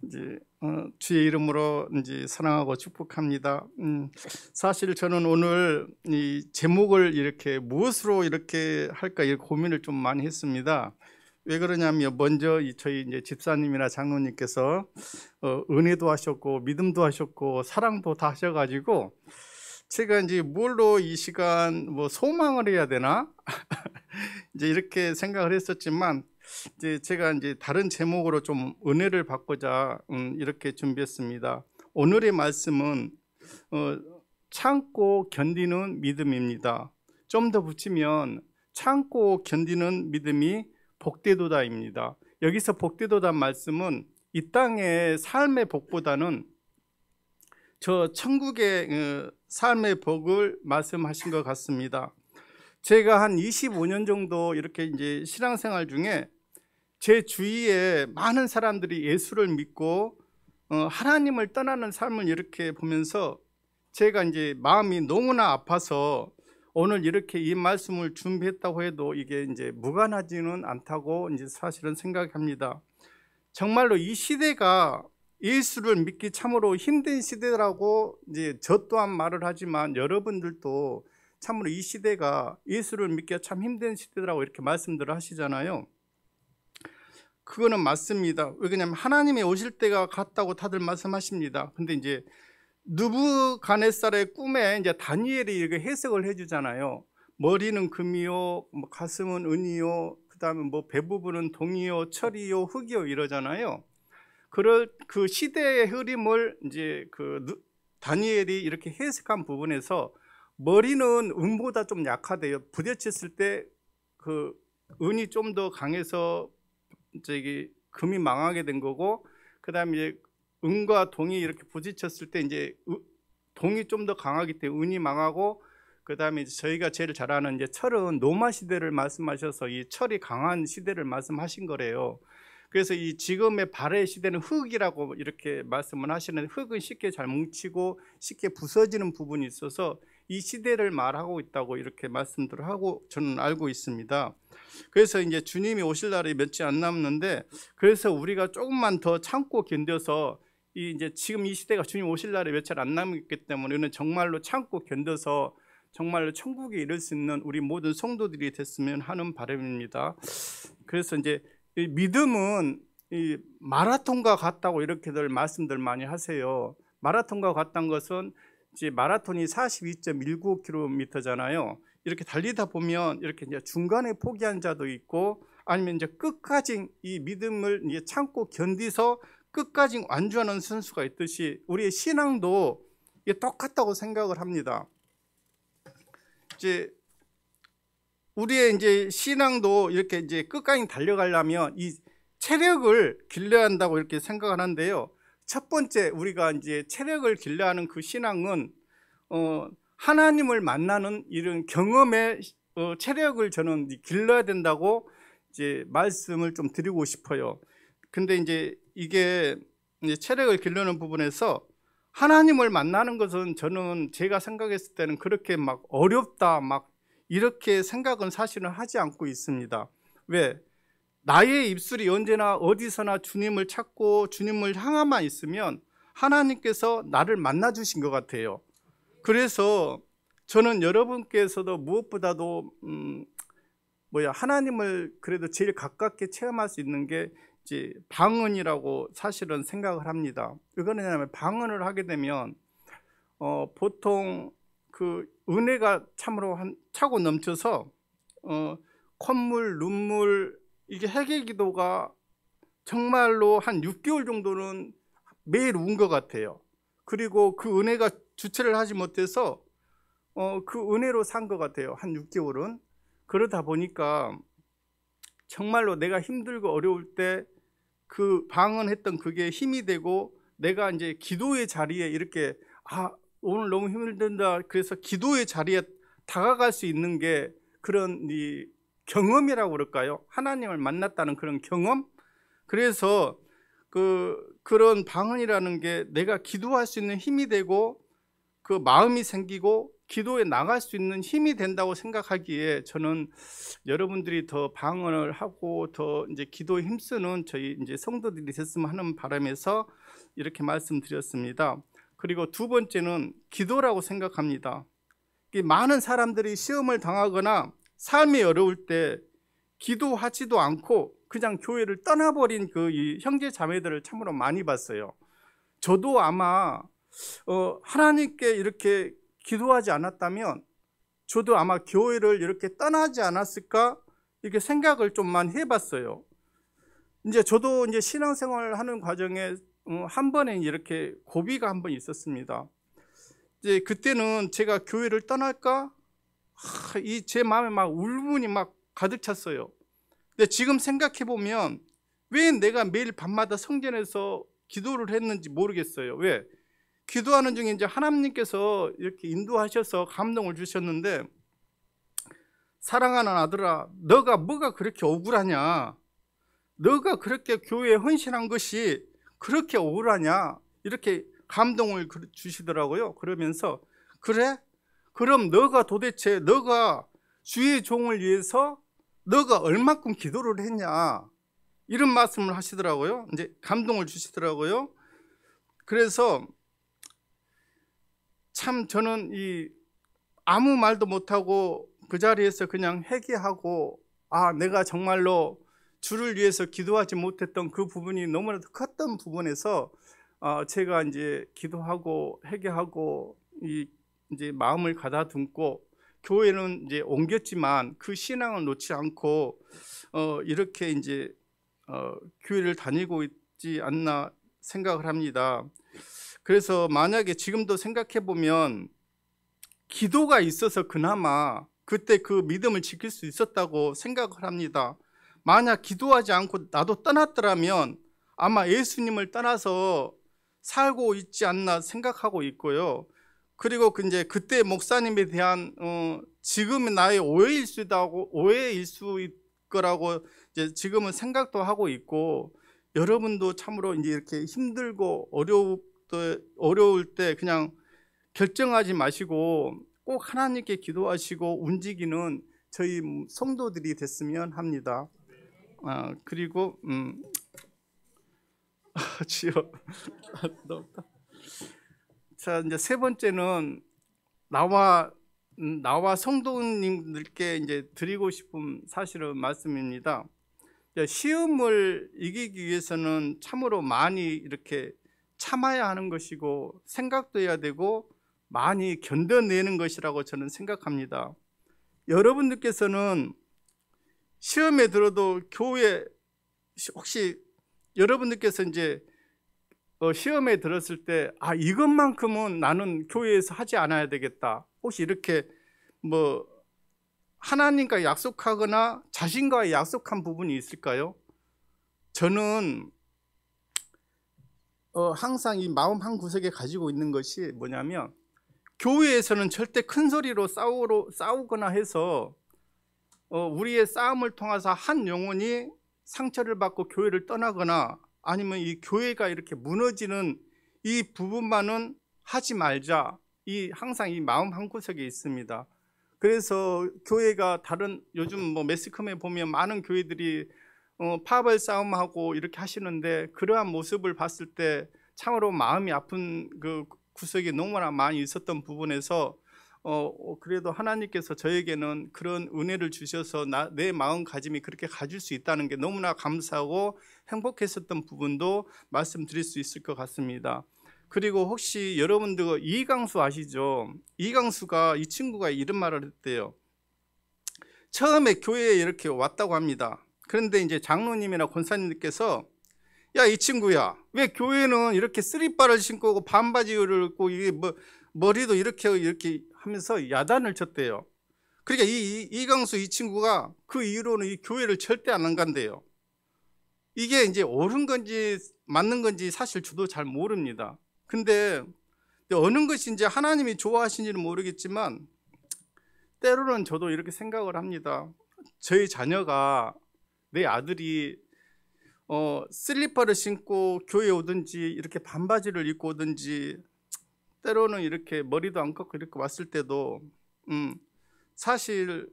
이제 주의 이름으로 이제 사랑하고 축복합니다. 사실 저는 오늘 이 제목을 이렇게 무엇으로 이렇게 할까 이 고민을 좀 많이 했습니다. 왜 그러냐면 먼저 저희 이제 집사님이나 장로님께서 은혜도 하셨고 믿음도 하셨고 사랑도 다 하셔가지고 제가 이제 뭘로 이 시간 뭐 소망을 해야 되나 이제 이렇게 생각을 했었지만 이제 제가 이제 다른 제목으로 좀 은혜를 받고자 이렇게 준비했습니다. 오늘의 말씀은 참고 견디는 믿음입니다. 좀 더 붙이면 참고 견디는 믿음이 복되도다입니다. 여기서 복되도다 말씀은 이 땅의 삶의 복보다는 저 천국의 삶의 복을 말씀하신 것 같습니다. 제가 한 25년 정도 이렇게 이제 신앙생활 중에 제 주위에 많은 사람들이 예수를 믿고 하나님을 떠나는 삶을 이렇게 보면서 제가 이제 마음이 너무나 아파서 오늘 이렇게 이 말씀을 준비했다고 해도 이게 이제 무관하지는 않다고 이제 사실은 생각합니다. 정말로 이 시대가 예수를 믿기 참으로 힘든 시대라고 이제 저 또한 말을 하지만 여러분들도 참으로 이 시대가 예수를 믿기가 참 힘든 시대라고 이렇게 말씀들을 하시잖아요. 그거는 맞습니다. 왜냐하면 하나님이 오실 때가 갔다고 다들 말씀하십니다. 근데 이제 느부갓네살의 꿈에 이제 다니엘이 이렇게 해석을 해주잖아요. 머리는 금이요, 뭐 가슴은 은이요, 그다음에 뭐 배 부분은 동이요, 철이요, 흙이요 이러잖아요. 그 시대의 흐름을 이제 다니엘이 이렇게 해석한 부분에서 머리는 은보다 좀 약하대요. 부딪혔을 때 그 은이 좀 더 강해서 금이 망하게 된 거고, 그다음에 이제 은과 동이 이렇게 부딪혔을 때 이제 동이 좀 더 강하기 때문에 은이 망하고, 그다음에 이제 저희가 제일 잘 아는 이제 철은 로마 시대를 말씀하셔서 이 철이 강한 시대를 말씀하신 거래요. 그래서 이 지금의 발해 시대는 흙이라고 이렇게 말씀을 하시는데, 흙은 쉽게 잘 뭉치고 쉽게 부서지는 부분이 있어서 이 시대를 말하고 있다고 이렇게 말씀들을 하고 저는 알고 있습니다. 그래서 이제 주님이 오실 날이 며칠 안 남는데, 그래서 우리가 조금만 더 참고 견뎌서 이제 지금 이 시대가 주님 오실 날이 며칠 안 남았기 때문에 우리는 정말로 참고 견뎌서 정말로 천국에 이를 수 있는 우리 모든 성도들이 됐으면 하는 바람입니다. 그래서 이제 이 믿음은 이 마라톤과 같다고 이렇게들 말씀들 많이 하세요. 마라톤과 같다는 것은 이제 마라톤이 42.19km잖아요. 이렇게 달리다 보면 이렇게 이제 중간에 포기한 자도 있고, 아니면 이제 끝까지 이 믿음을 이제 참고 견디서 끝까지 완주하는 선수가 있듯이 우리의 신앙도 이게 똑같다고 생각을 합니다. 이제 우리의 이제 신앙도 이렇게 이제 끝까지 달려가려면 이 체력을 길러야 한다고 이렇게 생각을 하는데요. 첫 번째 우리가 이제 체력을 길러야 하는 그 신앙은 하나님을 만나는 이런 경험의 체력을 저는 길러야 된다고 이제 말씀을 좀 드리고 싶어요. 근데 이제 이게 이제 체력을 기르는 부분에서 하나님을 만나는 것은 저는 제가 생각했을 때는 그렇게 막 어렵다 막 이렇게 생각은 사실은 하지 않고 있습니다. 왜? 나의 입술이 언제나 어디서나 주님을 찾고 주님을 향하만 있으면 하나님께서 나를 만나 주신 것 같아요. 그래서 저는 여러분께서도 무엇보다도 하나님을 그래도 제일 가깝게 체험할 수 있는 게 이제 방언이라고 사실은 생각을 합니다. 이거는 뭐냐면 방언을 하게 되면 보통 그 은혜가 참으로 차고 넘쳐서 콧물, 눈물, 이게 회개기도가 정말로 한 6개월 정도는 매일 운 것 같아요. 그리고 그 은혜가 주체를 하지 못해서 그 은혜로 산 것 같아요. 한 6개월은. 그러다 보니까 정말로 내가 힘들고 어려울 때 그 방언했던 그게 힘이 되고, 내가 이제 기도의 자리에 이렇게 오늘 너무 힘들다 그래서 기도의 자리에 다가갈 수 있는 게 그런 이 경험이라고 그럴까요? 하나님을 만났다는 그런 경험. 그래서 그런 방언이라는 게 내가 기도할 수 있는 힘이 되고 그 마음이 생기고 기도에 나갈 수 있는 힘이 된다고 생각하기에 저는 여러분들이 더 방언을 하고 더 이제 기도에 힘쓰는 저희 이제 성도들이 됐으면 하는 바람에서 이렇게 말씀드렸습니다. 그리고 두 번째는 기도라고 생각합니다. 많은 사람들이 시험을 당하거나 삶이 어려울 때 기도하지도 않고 그냥 교회를 떠나버린 그 이 형제 자매들을 참으로 많이 봤어요. 저도 아마 하나님께 이렇게 기도하지 않았다면 저도 아마 교회를 이렇게 떠나지 않았을까 이렇게 생각을 좀 많이 해봤어요. 이제 저도 이제 신앙생활 하는 과정에 한 번에 이렇게 고비가 한 번 있었습니다. 이제 그때는 제가 교회를 떠날까 이 제 마음에 막 울분이 막 가득 찼어요. 근데 지금 생각해 보면 왜 내가 매일 밤마다 성전에서 기도를 했는지 모르겠어요. 왜? 기도하는 중에 이제 하나님께서 이렇게 인도하셔서 감동을 주셨는데, 사랑하는 아들아, 너가 뭐가 그렇게 억울하냐? 너가 그렇게 교회에 헌신한 것이 그렇게 억울하냐? 이렇게 감동을 주시더라고요. 그러면서 그래? 그럼 너가 도대체 너가 주의 종을 위해서 너가 얼마큼 기도를 했냐? 이런 말씀을 하시더라고요. 이제 감동을 주시더라고요. 그래서 참 저는 이 아무 말도 못하고 그 자리에서 그냥 회개하고, 내가 정말로 주를 위해서 기도하지 못했던 그 부분이 너무나도 컸던 부분에서 제가 이제 기도하고 회개하고 이제 마음을 가다듬고 교회는 이제 옮겼지만 그 신앙을 놓지 않고 이렇게 이제 교회를 다니고 있지 않나 생각을 합니다. 그래서 만약에 지금도 생각해 보면 기도가 있어서 그나마 그때 그 믿음을 지킬 수 있었다고 생각을 합니다. 만약 기도하지 않고 나도 떠났더라면 아마 예수님을 떠나서 살고 있지 않나 생각하고 있고요. 그리고 이제 그때 목사님에 대한 지금의 나의 오해일 수 거라고 이제 지금은 생각도 하고 있고, 여러분도 참으로 이제 이렇게 힘들고 어려울 때 그냥 결정하지 마시고 꼭 하나님께 기도하시고 움직이는 저희 성도들이 됐으면 합니다. 그리고 지요. 자, 이제 세 번째는 나와 성도님들께 이제 드리고 싶은 사실은 말씀입니다. 시험을 이기기 위해서는 참으로 많이 이렇게 참아야 하는 것이고 생각도 해야 되고 많이 견뎌내는 것이라고 저는 생각합니다. 여러분들께서는 시험에 들어도 교회, 혹시 여러분들께서 이제 시험에 들었을 때 이것만큼은 나는 교회에서 하지 않아야 되겠다, 혹시 이렇게 뭐 하나님과 약속하거나 자신과 약속한 부분이 있을까요? 저는 항상 이 마음 한 구석에 가지고 있는 것이 뭐냐면, 교회에서는 절대 큰 소리로 싸우거나 해서 우리의 싸움을 통해서 한 영혼이 상처를 받고 교회를 떠나거나 아니면 이 교회가 이렇게 무너지는 이 부분만은 하지 말자, 항상 이 마음 한 구석에 있습니다. 그래서 교회가 요즘 뭐 매스컴에 보면 많은 교회들이 파벌 싸움하고 이렇게 하시는데, 그러한 모습을 봤을 때 참으로 마음이 아픈 그 구석이 너무나 많이 있었던 부분에서 그래도 하나님께서 저에게는 그런 은혜를 주셔서 내 마음가짐이 그렇게 가질 수 있다는 게 너무나 감사하고 행복했었던 부분도 말씀드릴 수 있을 것 같습니다. 그리고 혹시 여러분들 이강수 아시죠? 이강수가, 이 친구가 이런 말을 했대요. 처음에 교회에 이렇게 왔다고 합니다. 그런데 이제 장로님이나 권사님들께서 야, 이 친구야, 왜 교회는 이렇게 쓰리바를 신고 오고 반바지를 입고 이게 머리도 이렇게 하면서 야단을 쳤대요. 그러니까 이강수 이 친구가 그 이후로는 이 교회를 절대 안 간대요. 이게 이제 옳은 건지 맞는 건지 사실 저도 잘 모릅니다. 근데 어느 것이 이제 하나님이 좋아하시는지는 모르겠지만 때로는 저도 이렇게 생각을 합니다. 저희 자녀가, 내 아들이 슬리퍼를 신고 교회에 오든지 이렇게 반바지를 입고 오든지 때로는 이렇게 머리도 안 깎고 이렇게 왔을 때도 사실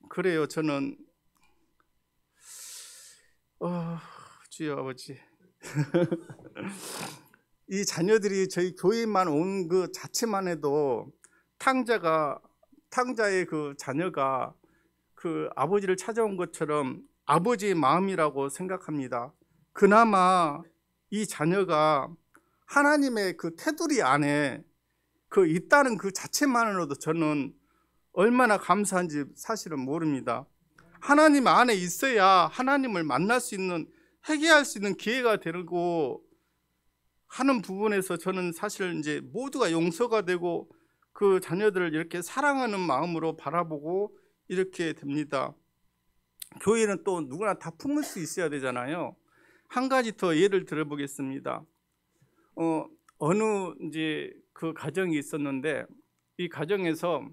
그래요. 저는 주여 아버지, 이 자녀들이 저희 교회만 온 그 자체만 해도 탕자의 그 자녀가 그 아버지를 찾아온 것처럼 아버지의 마음이라고 생각합니다. 그나마 이 자녀가 하나님의 그 테두리 안에 있다는 그 자체만으로도 저는 얼마나 감사한지 사실은 모릅니다. 하나님 안에 있어야 하나님을 만날 수 있는, 회개할 수 있는 기회가 되고 하는 부분에서 저는 사실 이제 모두가 용서가 되고 그 자녀들을 이렇게 사랑하는 마음으로 바라보고 이렇게 됩니다. 교회는 또 누구나 다 품을 수 있어야 되잖아요. 한 가지 더 예를 들어보겠습니다. 어느 이제 그 가정이 있었는데, 이 가정에서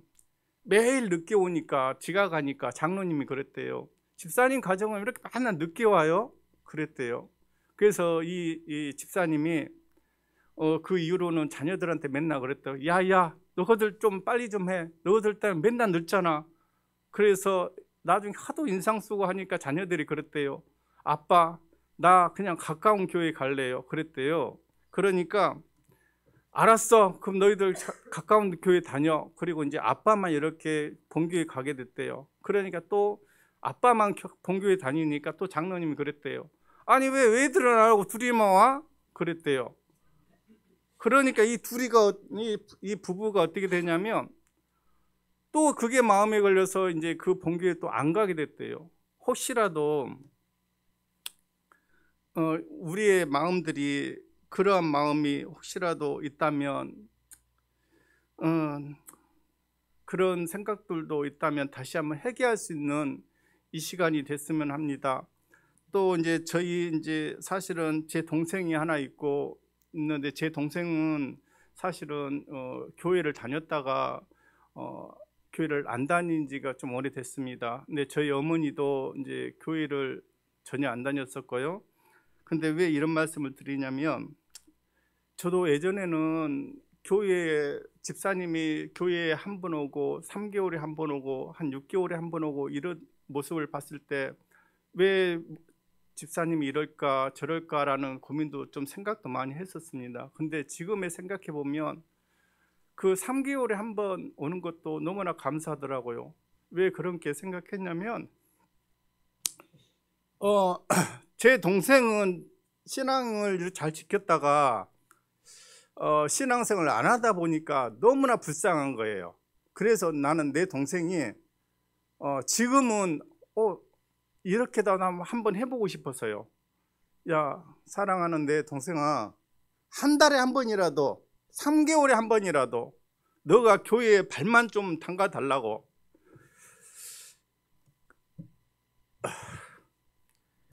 매일 늦게 오니까, 지각하니까 장로님이 그랬대요. 집사님 가정은 왜 이렇게 맨날 늦게 와요? 그랬대요. 그래서 이 집사님이 그 이후로는 자녀들한테 맨날 그랬대요. 야야, 너희들 좀 빨리 좀 해. 너희들 때문에 맨날 늦잖아. 그래서 나중에 하도 인상 쓰고 하니까 자녀들이 그랬대요. 아빠, 나 그냥 가까운 교회 갈래요. 그랬대요. 그러니까 알았어, 그럼 너희들 가까운 교회 다녀. 그리고 이제 아빠만 이렇게 본교회 가게 됐대요. 그러니까 또 아빠만 본교회 다니니까 또 장로님이 그랬대요. 아니 왜 애들은 안 하고 둘이만 와? 그랬대요. 그러니까 이 부부가 어떻게 되냐면 또 그게 마음에 걸려서 이제 그 본교회 또 안 가게 됐대요. 혹시라도 우리의 마음들이, 그러한 마음이 혹시라도 있다면, 그런 생각들도 있다면 다시 한번 회개할 수 있는 이 시간이 됐으면 합니다. 또 이제 저희 이제 사실은 제 동생이 하나 있는데, 제 동생은 사실은 교회를 다녔다가 교회를 안 다닌 지가 좀 오래됐습니다. 근데 저희 어머니도 이제 교회를 전혀 안 다녔었고요. 근데 왜 이런 말씀을 드리냐면, 저도 예전에는 집사님이 교회에 한 번 오고 3개월에 한 번 오고 한 6개월에 한 번 오고 이런 모습을 봤을 때 왜 집사님이 이럴까 저럴까라는 고민도 좀 생각도 많이 했었습니다. 근데 지금에 생각해 보면 그 3개월에 한 번 오는 것도 너무나 감사하더라고요. 왜 그렇게 생각했냐면 제 동생은 신앙을 잘 지켰다가 신앙생활을 안 하다 보니까 너무나 불쌍한 거예요. 그래서 나는 내 동생이 지금은 이렇게다 한번 해보고 싶어서요. 야, 사랑하는 내 동생아, 한 달에 한 번이라도, 3개월에 한 번이라도 너가 교회에 발만 좀 담가 달라고.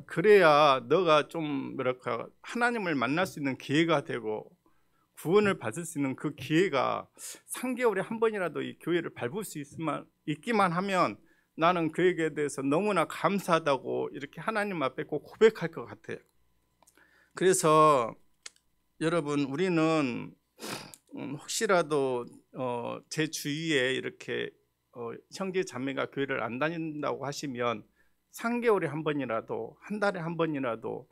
그래야 너가 좀 뭐랄까 하나님을 만날 수 있는 기회가 되고 구원을 받을 수 있는 그 기회가 3개월에 한 번이라도 이 교회를 밟을 수 있기만 하면 나는 그에게 대해서 너무나 감사하다고 이렇게 하나님 앞에 꼭 고백할 것 같아요. 그래서 여러분, 우리는 혹시라도 제 주위에 이렇게 형제 자매가 교회를 안 다닌다고 하시면 3개월에 한 번이라도, 한 달에 한 번이라도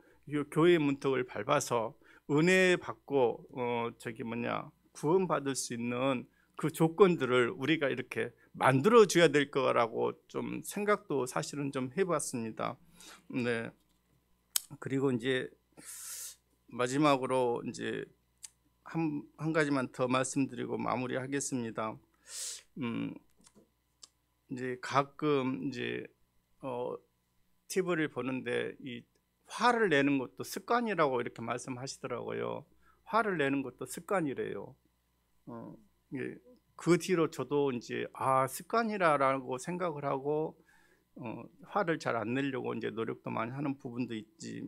교회 문턱을 밟아서 은혜 받고 구원 받을 수 있는 그 조건들을 우리가 이렇게 만들어 줘야 될 거라고 좀 생각도 사실은 좀 해봤습니다. 네. 그리고 이제 마지막으로 이제 한 가지만 더 말씀드리고 마무리하겠습니다. 이제 가끔 이제 TV를 보는데 이 화를 내는 것도 습관이라고 이렇게 말씀하시더라고요. 화를 내는 것도 습관이래요. 그 뒤로 저도 이제 습관이라고 생각을 하고 화를 잘 안 내려고 이제 노력도 많이 하는 부분도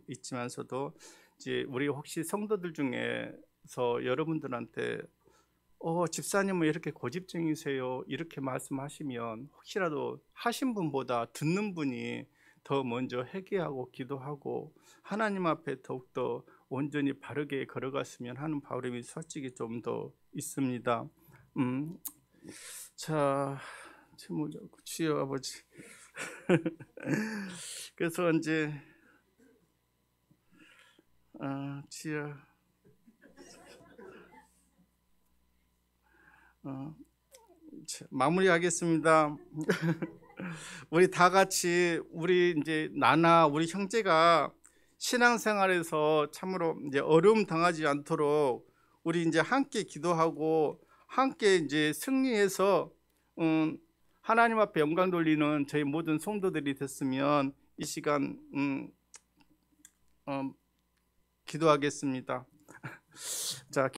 있지만서도 이제 우리 혹시 성도들 중에서 여러분들한테 집사님은 이렇게 고집쟁이세요 이렇게 말씀하시면 혹시라도 하신 분보다 듣는 분이 더 먼저 회개하고 기도하고 하나님 앞에 더욱더 온전히 바르게 걸어갔으면 하는 바람이 솔직히 좀 더 있습니다. 자, 주여 아버지. 그래서 이제 주여 마무리하겠습니다. 우리 다 같이 우리 이제 나나 우리 형제가 신앙생활에서 참으로 이제 어려움 당하지 않도록 우리 이제 함께 기도하고 함께 이제 승리해서 하나님 앞에 영광 돌리는 저희 모든 성도들이 됐으면 이 시간 기도하겠습니다. 자.